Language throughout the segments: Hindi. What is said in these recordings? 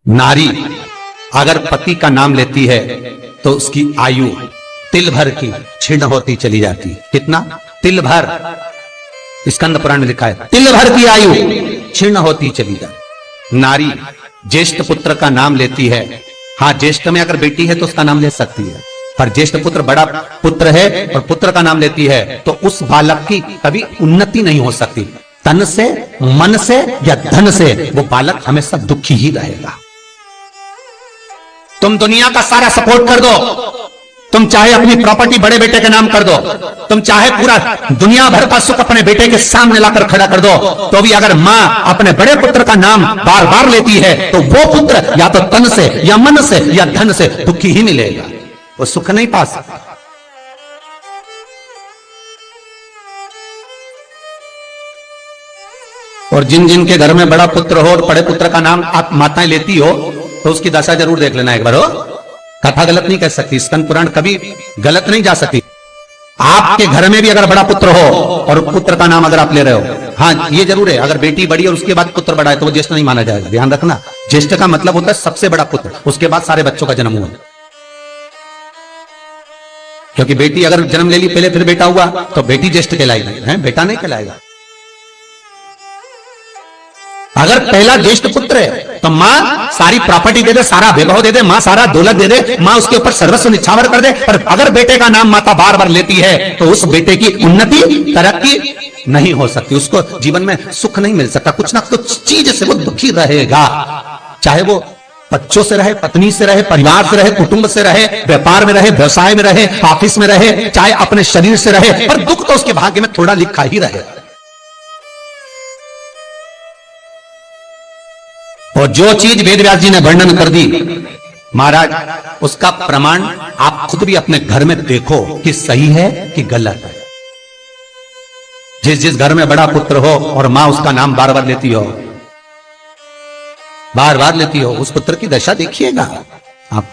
नारी अगर पति का नाम लेती है तो उसकी आयु तिल भर की क्षीण होती चली जाती है। कितना? तिल भर। स्कंद पुराण में लिखा है तिल भर की आयु क्षीण होती चली जाती। नारी ज्येष्ठ पुत्र का नाम लेती है, हाँ ज्येष्ठ में अगर बेटी है तो उसका नाम ले सकती है, पर ज्येष्ठ पुत्र बड़ा पुत्र है और पुत्र का नाम लेती है तो उस बालक की कभी उन्नति नहीं हो सकती। तन से, मन से या धन से वो बालक हमेशा दुखी ही रहेगा। तुम दुनिया का सारा सपोर्ट कर दो, तुम चाहे अपनी प्रॉपर्टी बड़े बेटे के नाम कर दो, तुम चाहे पूरा दुनिया भर का सुख अपने बेटे के सामने लाकर खड़ा कर दो, तो भी अगर मां अपने बड़े पुत्र का नाम बार बार लेती है तो वो पुत्र या तो तन से या मन से या धन से दुखी ही मिलेगा, वो सुख नहीं पा सकता। और जिन जिन के घर में बड़ा पुत्र हो और बड़े पुत्र का नाम आप माताएं लेती हो तो उसकी दशा जरूर देख लेना एक बार। हो कथा गलत नहीं कह सकती, स्कंद पुराण कभी गलत नहीं जा सकती। आपके घर में भी अगर बड़ा पुत्र हो और पुत्र का नाम अगर आप ले रहे हो, हाँ ये जरूर है अगर बेटी बड़ी और उसके बाद पुत्र बड़ा है तो वो ज्येष्ठ नहीं माना जाएगा। ध्यान रखना, ज्येष्ठ का मतलब होता है सबसे बड़ा पुत्र, उसके बाद सारे बच्चों का जन्म हुआ। क्योंकि बेटी अगर जन्म ले ली पहले फिर बेटा हुआ तो बेटी ज्येष्ठ कहलाएगी, बेटा नहीं कहलाएगा। अगर पहला ज्येष्ठ पुत्र है तो मां सारी प्रॉपर्टी दे दे, सारा वैभव दे दे, मां सारा दौलत दे दे, मां उसके ऊपर सर्वस्व निछावर कर दे। पर अगर बेटे का नाम माता बार बार लेती है तो उस बेटे की उन्नति तरक्की नहीं हो सकती, उसको जीवन में सुख नहीं मिल सकता, कुछ ना कुछ चीज से वो दुखी रहेगा। चाहे वो बच्चों से रहे, पत्नी से रहे, परिवार से रहे, कुटुंब से रहे, व्यापार में रहे, व्यवसाय में रहे, ऑफिस में रहे, चाहे अपने शरीर से रहे, पर दुख तो उसके भाग्य में थोड़ा लिखा ही रहे। और जो चीज वेद व्यास जी ने वर्णन कर दी महाराज, उसका प्रमाण आप खुद भी अपने घर में देखो कि सही है कि गलत है। जिस जिस घर में बड़ा पुत्र हो और मां उसका नाम बार बार लेती हो, बार बार लेती हो, उस पुत्र की दशा देखिएगा आप।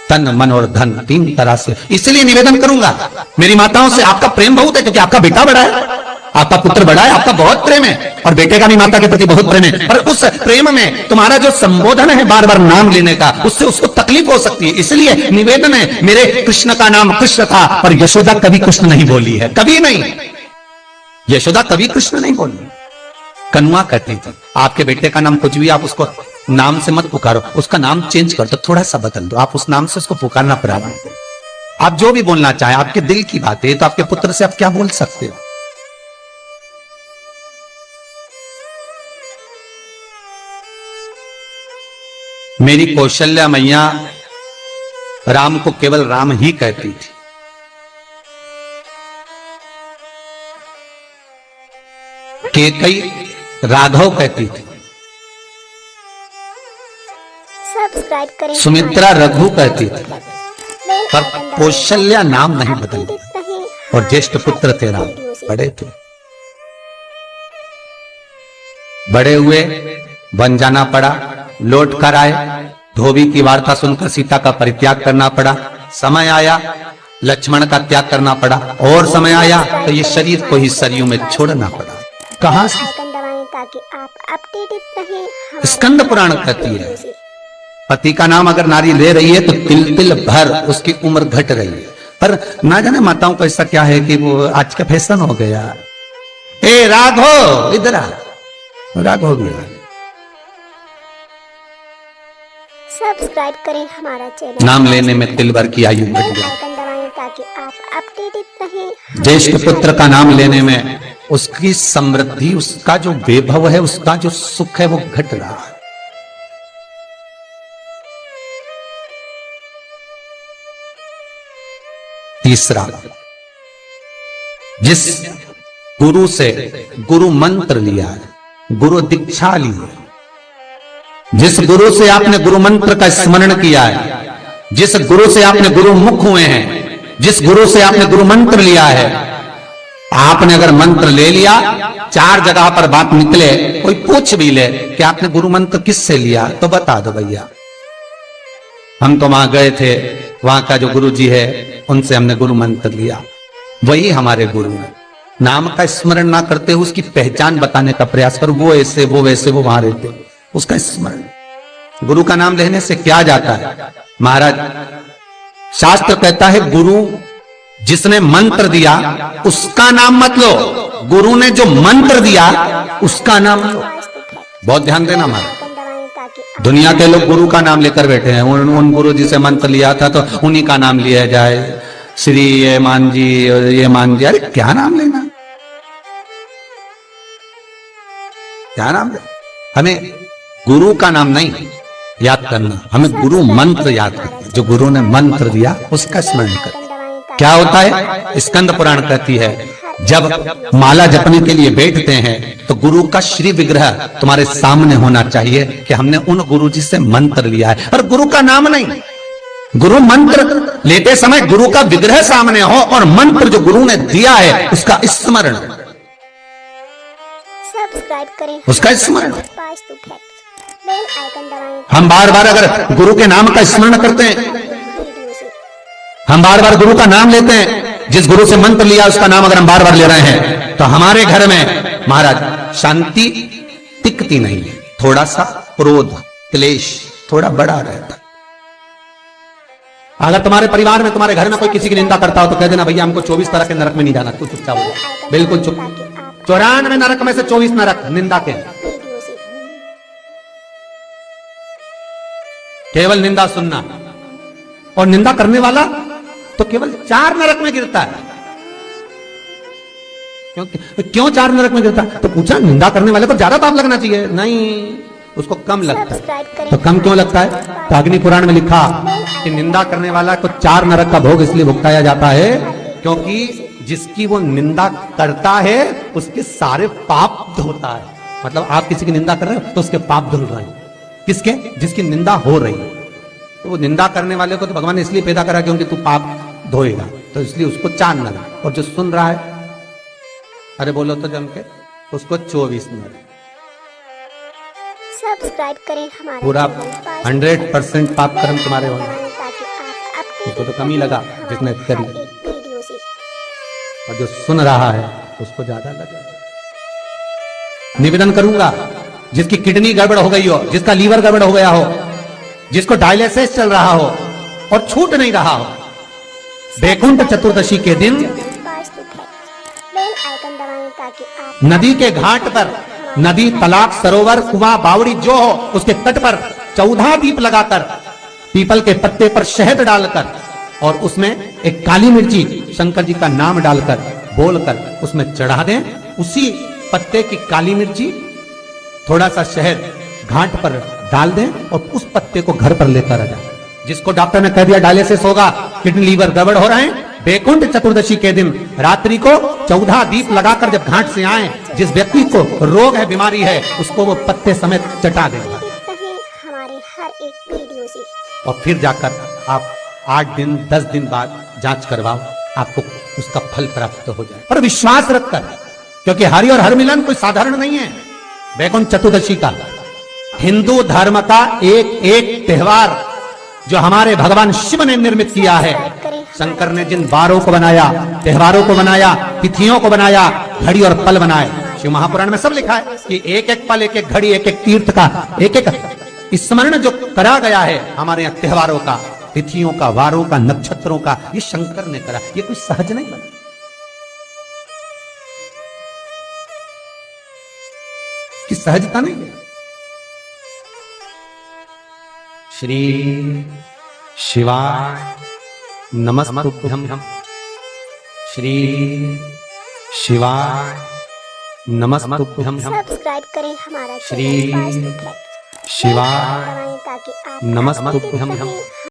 तन, मन और धन तीन तरह से। इसलिए निवेदन करूंगा मेरी माताओं से, आपका प्रेम बहुत है क्योंकि आपका बेटा बड़ा है, आपका पुत्र बड़ा है, आपका बहुत प्रेम है और बेटे का भी माता के प्रति बहुत प्रेम है, पर उस प्रेम में तुम्हारा जो संबोधन है बार बार नाम लेने का, उससे उसको तकलीफ हो सकती है। इसलिए निवेदन है, मेरे कृष्ण का नाम कृष्ण था पर यशोदा कभी कृष्ण नहीं बोली है, कभी नहीं, यशोदा कभी कृष्ण नहीं बोली। कनुआ कहती थी आपके बेटे का नाम कुछ भी आप उसको नाम से मत पुकारो, उसका नाम चेंज कर दो, थोड़ा सा बदल दो, आप उस नाम से उसको पुकारना प्रारंभ करो। आप जो भी बोलना चाहे, आपके दिल की बात है, तो आपके पुत्र से आप क्या बोल सकते हो। मेरी कौशल्या मैया राम को केवल राम ही कहती थी। केकई राघव कहती थी, सब्सक्राइब करें। सुमित्रा रघु कहती थी, पर कौशल्या नाम नहीं बदली। और ज्येष्ठ पुत्र थे राम, बड़े थे, बड़े हुए, बन जाना पड़ा, लौट कर आए, धोबी की वार्ता सुनकर सीता का परित्याग करना पड़ा, समय आया लक्ष्मण का त्याग करना पड़ा, और समय आया तो ये शरीर को ही सरयू में छोड़ना पड़ा। कहां से? ताकि आप अपडेटेड रहें। स्कंद पुराण कहती है पति का नाम अगर नारी ले रही है तो तिल तिल भर उसकी उम्र घट रही है। पर ना जाने माताओं को ऐसा क्या है कि वो आज का फैशन हो गया, ए राघव इधर आ, राघव गया। सब्सक्राइब करें हमारा चैनल। नाम लेने में तिल भर की आयु घट गई। आइकन दबाएं ताकि आप अपडेटेड रहें। ज्येष्ठ पुत्र का नाम लेने में उसकी समृद्धि, उसका जो वैभव है, उसका जो सुख है वो घट रहा है। तीसरा, जिस गुरु से गुरु मंत्र लिया है, गुरु दीक्षा ली है, जिस गुरु से आपने गुरु मंत्र का स्मरण किया है, जिस गुरु से आपने गुरु मुख हुए हैं, जिस गुरु से आपने गुरु मंत्र लिया है, आपने अगर मंत्र ले लिया, चार जगह पर बात निकले, कोई पूछ भी ले कि आपने गुरु मंत्र किससे लिया, तो बता दो भैया हम तो वहां गए थे, वहां का जो गुरु जी है उनसे हमने गुरु मंत्र लिया, वही हमारे गुरु है। नाम का स्मरण ना करते हुए उसकी पहचान बताने का प्रयास करो, वो ऐसे वो वैसे वो वहां रहते, उसका स्मरण। गुरु का नाम लेने से क्या जाता है महाराज? शास्त्र कहता है गुरु जिसने मंत्र दिया उसका नाम मत लो, गुरु ने जो मंत्र दिया उसका नाम लो। बहुत ध्यान देना महाराज। दुनिया के लोग गुरु का नाम लेकर बैठे हैं, उन गुरु जी से मंत्र लिया था तो उन्हीं का नाम लिया जाए, श्री ये मान जी ये मान जी। अरे क्या नाम लेना, क्या नाम ले? हमें गुरु का नाम नहीं याद करना, हमें गुरु मंत्र याद करना। जो गुरु ने मंत्र दिया उसका स्मरण कर। क्या होता है? स्कंद पुराण कहती है जब माला जपने के लिए बैठते हैं तो गुरु का श्री विग्रह तुम्हारे सामने होना चाहिए कि हमने उन गुरु जी से मंत्र लिया है, और गुरु का नाम नहीं। गुरु मंत्र लेते समय गुरु का विग्रह सामने हो और मंत्र जो गुरु ने दिया है उसका स्मरण, सब्सक्राइब करें, उसका स्मरण। बेल आइकन दबाएं। हम बार बार अगर गुरु के नाम का स्मरण करते हैं, वीडियो से हम बार बार गुरु का नाम लेते हैं, जिस गुरु से मंत्र लिया उसका नाम अगर हम बार बार ले रहे हैं तो हमारे घर में महाराज शांति टिकती नहीं है। थोड़ा सा क्रोध क्लेश थोड़ा बड़ा रहता। अगर तुम्हारे परिवार में तुम्हारे घर में कोई किसी की निंदा करता हो तो कह देना भैया हमको 24 नरक के नरक में नहीं जाना, तू चुपचाप हो जा, बिल्कुल चुप। 94 नरक में से 24 नरक निंदा के, वीडियो से केवल निंदा सुनना। और निंदा करने वाला तो केवल 4 नरक में गिरता है। क्यों 4 नरक में गिरता है? तो पूछा निंदा करने वाले को ज्यादा पाप लगना चाहिए, नहीं उसको कम लगता है। तो कम क्यों लगता है? तो अग्नि पुराण में लिखा कि निंदा करने वाला को 4 नरक का भोग इसलिए भुगताया जाता है क्योंकि जिसकी वो निंदा करता है उसके सारे पाप धोता है। मतलब आप किसी की निंदा कर रहे हो तो उसके पाप धुल रहे हैं। किसके? जिसकी निंदा हो रही है। तो वो निंदा करने वाले को तो भगवान ने इसलिए पैदा करा क्योंकि तू पाप धोएगा, तो इसलिए उसको 4 नरक। और जो सुन रहा है, अरे बोलो तो जम के, उसको 24 नरक। सब्सक्राइब करें हमारा पूरा चैनल, 100% पाप कर्म तुम्हारे होंगे। ताकि आप अपडेट उसको तो कम ही लगा जिसने कर लिया, वीडियो से और जो सुन रहा है उसको ज्यादा लगा। निवेदन करूंगा जिसकी किडनी गड़बड़ हो गई हो, जिसका लीवर गड़बड़ हो गया हो, जिसको डायलिसिस चल रहा हो और छूट नहीं रहा हो, वैकुंठ चतुर्दशी के दिन बेल आइकन दबाएं ताकि आप नदी के घाट पर, नदी तालाब सरोवर कुआं बावड़ी जो हो उसके तट पर 14 दीप लगाकर, पीपल के पत्ते पर शहद डालकर और उसमें एक काली मिर्ची शंकर जी का नाम डालकर बोलकर उसमें चढ़ा दें। उसी पत्ते की काली मिर्ची थोड़ा सा शहद घाट पर डाल दें और उस पत्ते को घर पर लेकर आ जाए। जिसको डॉक्टर ने कह दिया डायलिसिस होगा, किडनी लीवर गड़बड़ हो रहे हैं, वैकुंठ चतुर्दशी के दिन रात्रि को 14 दीप लगाकर जब घाट से आए, जिस व्यक्ति को रोग है बीमारी है उसको वो पत्ते समेत चटा देगा। हमारे हर एक वीडियो से और फिर जाकर आप 8 दिन 10 दिन बाद जांच करवाओ, आपको उसका फल प्राप्त हो जाए। पर विश्वास रखकर, क्योंकि हरि और हर मिलन कोई साधारण नहीं है। वैकुंठ चतुर्दशी का हिंदू धर्म का एक त्योहार जो हमारे भगवान शिव ने निर्मित किया है। शंकर ने जिन वारों को बनाया, त्योहारों को बनाया, तिथियों को बनाया, घड़ी और पल बनाए, शिव महापुराण में सब लिखा है कि एक एक पल, एक एक घड़ी, एक एक तीर्थ का एक एक स्मरण जो करा गया है हमारे यहाँ त्योहारों का, तिथियों का, वारों का, नक्षत्रों का, ये शंकर ने करा। ये कोई सहज नहीं बना, कि सहजता नहीं है। श्री शिवाय नमस्तुभ्यं, श्री शिवाय नमस्तुभ्यं, सब्सक्राइब करें हमारा श्री चैनल शिवाय ताकि आप नमस्तुभ्यं।